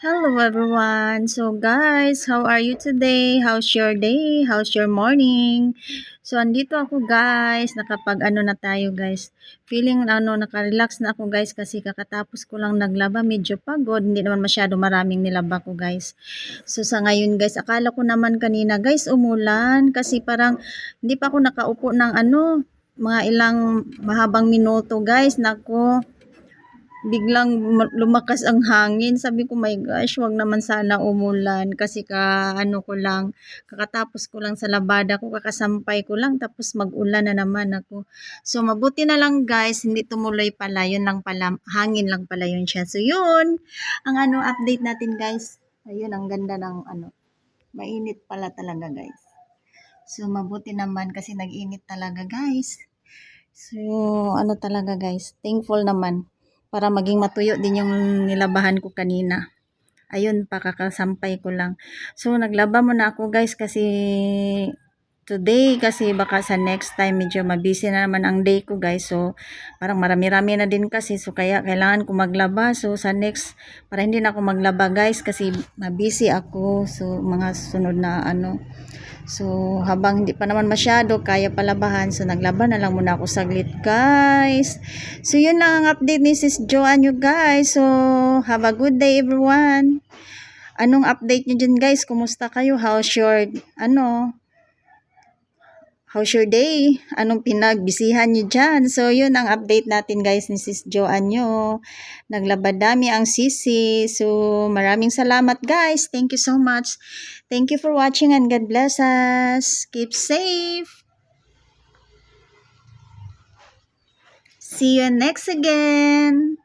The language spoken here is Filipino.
Hello everyone. So guys, how are you today? How's your day? How's your morning? So andito ako guys, nakapag ano na tayo guys. Feeling naka-relax na ako guys kasi kakatapos ko lang naglaba, medyo pagod, hindi naman masyado maraming nilaba ko guys. So sa ngayon guys, akala ko naman kanina guys umulan kasi parang hindi pa ako nakaupo ng mga ilang mahabang minuto guys. Nako, biglang lumakas ang hangin. Sabi ko, my gosh, wag naman sana umulan kasi ko lang, kakatapos ko lang sa labada ko, kakasampay ko lang tapos mag-ulan na naman ako. So mabuti na lang guys, hindi tumuloy pala, yun lang pala, hangin lang pala yun siya. So yun, ang update natin guys. Ayun, ang ganda ng mainit pala talaga guys. So mabuti naman kasi nag-init talaga guys. So, talaga guys, thankful naman para maging matuyo din yung nilabahan ko kanina. Ayun, pakakasampay ko lang. So, naglaba muna ako guys kasi today kasi baka sa next time medyo mabisi na naman ang day ko guys. So, parang marami-rami na din kasi. So, kaya kailangan ko maglaba. So, sa next, para hindi na ako maglaba guys kasi mabisi ako. So, mga sunod na So, habang hindi pa naman masyado, kaya palabahan. So, naglaban na lang muna ako saglit, guys. So, yun lang ang update ni Sis Joanne nyo, guys. So, have a good day, everyone. Anong update nyo dyan, guys? Kumusta kayo? How's your day? Anong pinagbisihan nyo dyan? So, yun ang update natin, guys, ni Sis Joanne nyo. Naglabadami ang sisi. So, maraming salamat, guys. Thank you so much. Thank you for watching and God bless us. Keep safe. See you next again.